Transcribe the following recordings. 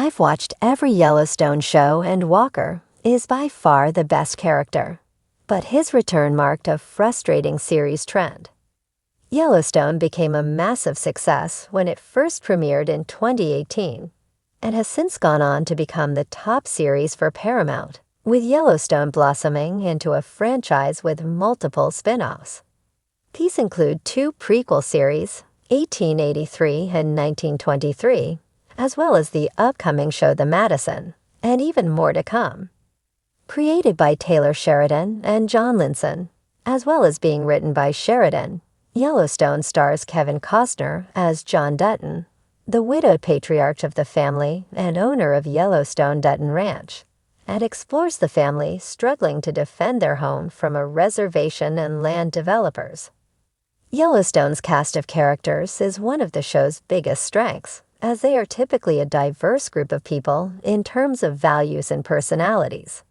I've watched every Yellowstone show, and Walker is by far the best character. But his return marked a frustrating series trend. Yellowstone became a massive success when it first premiered in 2018 and has since gone on to become the top series for Paramount, with Yellowstone blossoming into a franchise with multiple spin-offs. These include two prequel series, 1883 and 1923, as well as the upcoming show The Madison, and even more to come. Created by Taylor Sheridan and John Linson, as well as being written by Sheridan, Yellowstone stars Kevin Costner as John Dutton, the widowed patriarch of the family and owner of Yellowstone Dutton Ranch, and explores the family struggling to defend their home from a reservation and land developers. Yellowstone's cast of characters is one of the show's biggest strengths, as they are typically a diverse group of people in terms of values and personalities.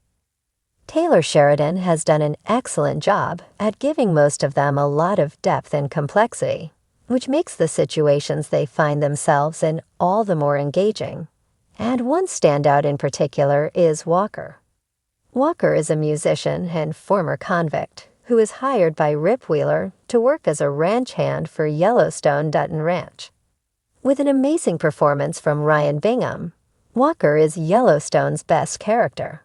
Taylor Sheridan has done an excellent job at giving most of them a lot of depth and complexity, which makes the situations they find themselves in all the more engaging. And one standout in particular is Walker. Walker is a musician and former convict who is hired by Rip Wheeler to work as a ranch hand for Yellowstone Dutton Ranch. With an amazing performance from Ryan Bingham, Walker is Yellowstone's best character.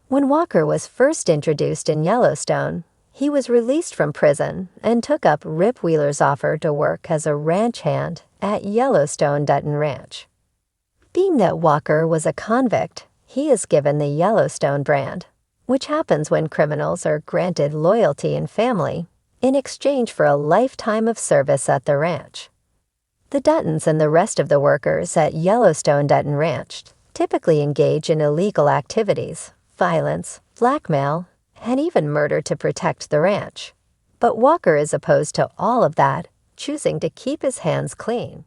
When Walker was first introduced in Yellowstone, he was released from prison and took up Rip Wheeler's offer to work as a ranch hand at Yellowstone Dutton Ranch. Being that Walker was a convict, he is given the Yellowstone brand, which happens when criminals are granted loyalty and family in exchange for a lifetime of service at the ranch. The Duttons and the rest of the workers at Yellowstone Dutton Ranch typically engage in illegal activities, violence, blackmail, and even murder to protect the ranch. But Walker is opposed to all of that, choosing to keep his hands clean.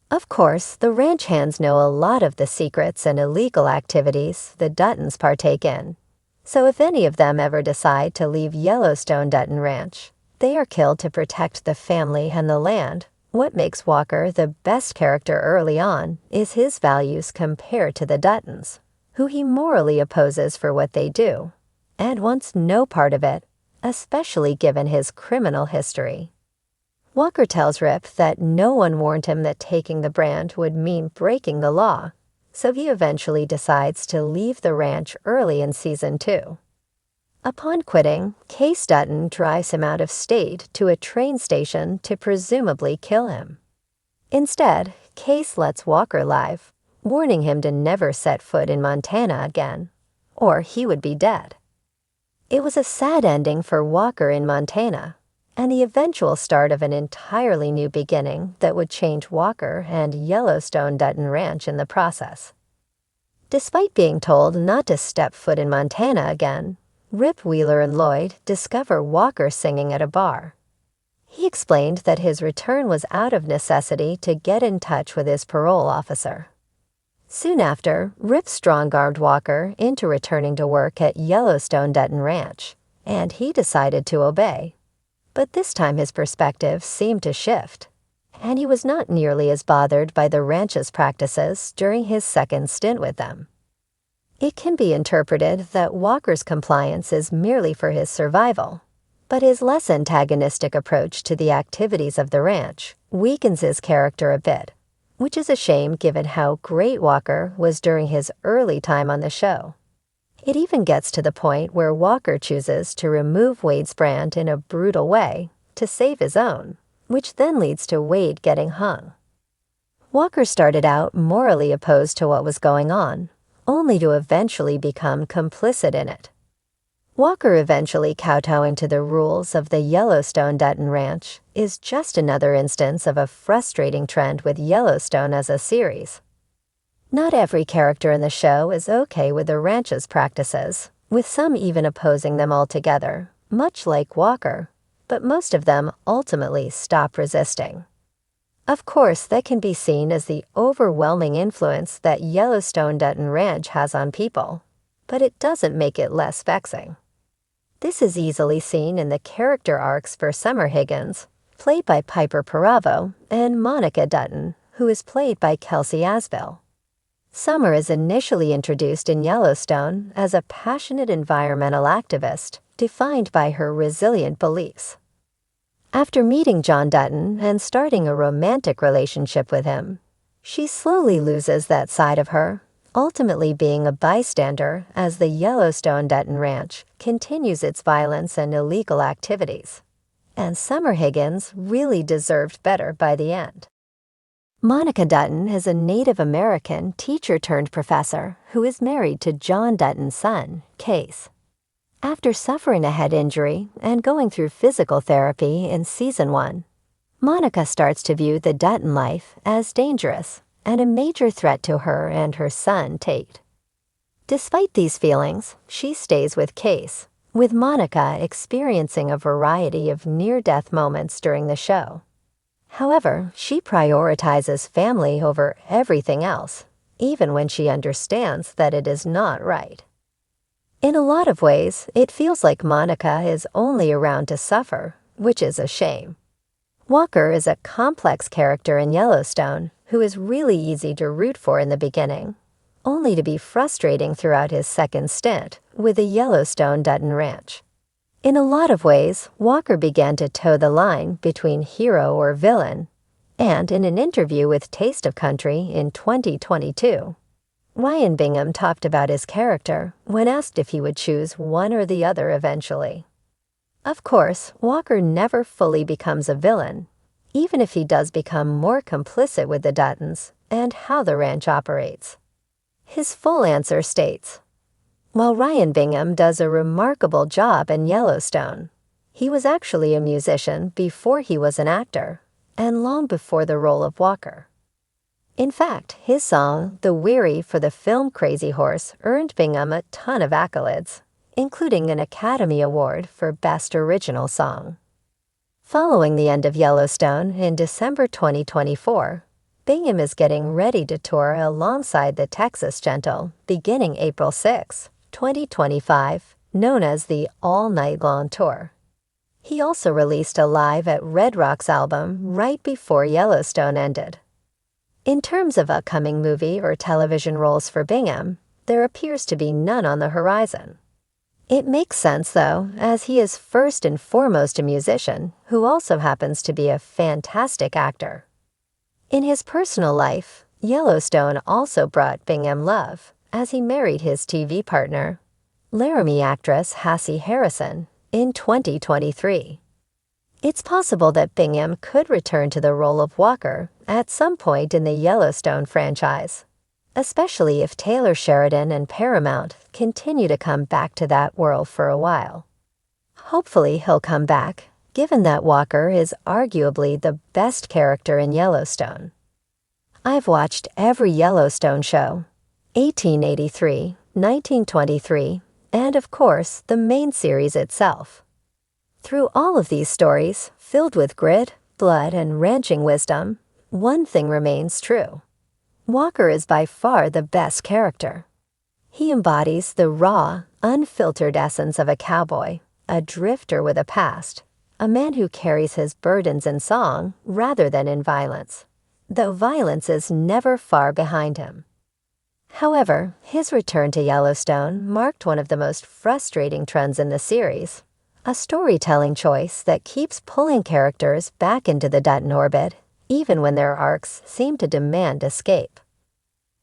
Of course, the ranch hands know a lot of the secrets and illegal activities the Duttons partake in. So if any of them ever decide to leave Yellowstone Dutton Ranch, they are killed to protect the family and the land. What makes Walker the best character early on is his values compared to the Duttons, who he morally opposes for what they do, and wants no part of it, especially given his criminal history. Walker tells Rip that no one warned him that taking the brand would mean breaking the law, so he eventually decides to leave the ranch early in season 2. Upon quitting, Case Dutton drives him out of state to a train station to presumably kill him. Instead, Case lets Walker live, warning him to never set foot in Montana again, or he would be dead. It was a sad ending for Walker in Montana, and the eventual start of an entirely new beginning that would change Walker and Yellowstone Dutton Ranch in the process. Despite being told not to step foot in Montana again, Rip Wheeler and Lloyd discover Walker singing at a bar. He explained that his return was out of necessity to get in touch with his parole officer. Soon after, Rip strong-armed Walker into returning to work at Yellowstone Dutton Ranch, and he decided to obey. But this time his perspective seemed to shift, and he was not nearly as bothered by the ranch's practices during his second stint with them. It can be interpreted that Walker's compliance is merely for his survival, but his less antagonistic approach to the activities of the ranch weakens his character a bit, which is a shame given how great Walker was during his early time on the show. It even gets to the point where Walker chooses to remove Wade's brand in a brutal way to save his own, which then leads to Wade getting hung. Walker started out morally opposed to what was going on, only to eventually become complicit in it. Walker eventually kowtowing to the rules of the Yellowstone Dutton Ranch is just another instance of a frustrating trend with Yellowstone as a series. Not every character in the show is okay with the ranch's practices, with some even opposing them altogether, much like Walker, but most of them ultimately stop resisting. Of course, that can be seen as the overwhelming influence that Yellowstone Dutton Ranch has on people, but it doesn't make it less vexing. This is easily seen in the character arcs for Summer Higgins, played by Piper Peravo, and Monica Dutton, who is played by Kelsey Asbill. Summer is initially introduced in Yellowstone as a passionate environmental activist, defined by her resilient beliefs. After meeting John Dutton and starting a romantic relationship with him, she slowly loses that side of her, ultimately being a bystander as the Yellowstone Dutton Ranch continues its violence and illegal activities. And Summer Higgins really deserved better by the end. Monica Dutton is a Native American teacher-turned-professor who is married to John Dutton's son, Case. After suffering a head injury and going through physical therapy in Season 1, Monica starts to view the Dutton life as dangerous and a major threat to her and her son, Tate. Despite these feelings, she stays with Case, with Monica experiencing a variety of near-death moments during the show. However, she prioritizes family over everything else, even when she understands that it is not right. In a lot of ways, it feels like Monica is only around to suffer, which is a shame. Walker is a complex character in Yellowstone who is really easy to root for in the beginning, only to be frustrating throughout his second stint with the Yellowstone Dutton Ranch. In a lot of ways, Walker began to toe the line between hero or villain, and in an interview with Taste of Country in 2022, Ryan Bingham talked about his character when asked if he would choose one or the other eventually. Of course, Walker never fully becomes a villain, even if he does become more complicit with the Duttons and how the ranch operates. His full answer states, "While Ryan Bingham does a remarkable job in Yellowstone, he was actually a musician before he was an actor, and long before the role of Walker." In fact, his song, "The Weary" for the film Crazy Horse earned Bingham a ton of accolades, including an Academy Award for Best Original Song. Following the end of Yellowstone in December 2024, Bingham is getting ready to tour alongside the Texas Gentle beginning April 6, 2025, known as the All Night Long Tour. He also released a Live at Red Rocks album right before Yellowstone ended. In terms of upcoming movie or television roles for Bingham, there appears to be none on the horizon. It makes sense, though, as he is first and foremost a musician who also happens to be a fantastic actor. In his personal life, Yellowstone also brought Bingham love, as he married his TV partner, Laramie actress Hassie Harrison, in 2023. It's possible that Bingham could return to the role of Walker at some point in the Yellowstone franchise, especially if Taylor Sheridan and Paramount continue to come back to that world for a while. Hopefully he'll come back, given that Walker is arguably the best character in Yellowstone. I've watched every Yellowstone show, 1883, 1923, and of course the main series itself. Through all of these stories, filled with grit, blood, and ranching wisdom, one thing remains true. Walker is by far the best character. He embodies the raw, unfiltered essence of a cowboy, a drifter with a past, a man who carries his burdens in song rather than in violence, though violence is never far behind him. However, his return to Yellowstone marked one of the most frustrating trends in the series, a storytelling choice that keeps pulling characters back into the Dutton orbit, even when their arcs seem to demand escape.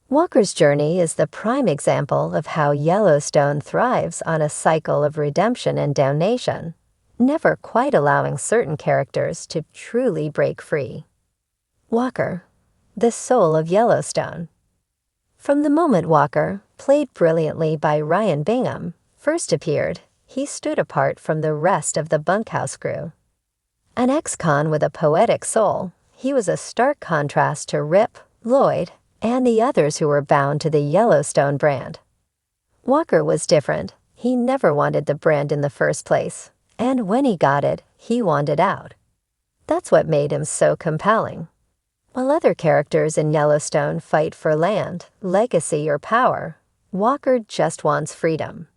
Walker's journey is the prime example of how Yellowstone thrives on a cycle of redemption and damnation, never quite allowing certain characters to truly break free. Walker, the soul of Yellowstone. From the moment Walker, played brilliantly by Ryan Bingham, first appeared, he stood apart from the rest of the bunkhouse crew. An ex-con with a poetic soul, he was a stark contrast to Rip, Lloyd, and the others who were bound to the Yellowstone brand. Walker was different. He never wanted the brand in the first place, and when he got it, he wanted out. That's what made him so compelling. While other characters in Yellowstone fight for land, legacy, or power, Walker just wants freedom.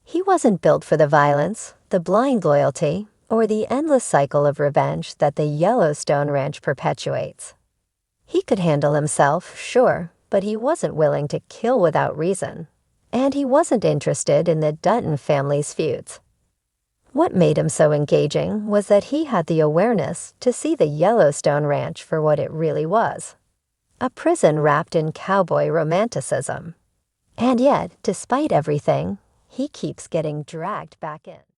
He wasn't built for the violence, the blind loyalty, or the endless cycle of revenge that the Yellowstone Ranch perpetuates. He could handle himself, sure, but he wasn't willing to kill without reason. And he wasn't interested in the Dutton family's feuds. What made him so engaging was that he had the awareness to see the Yellowstone Ranch for what it really was. A prison wrapped in cowboy romanticism. And yet, despite everything, he keeps getting dragged back in.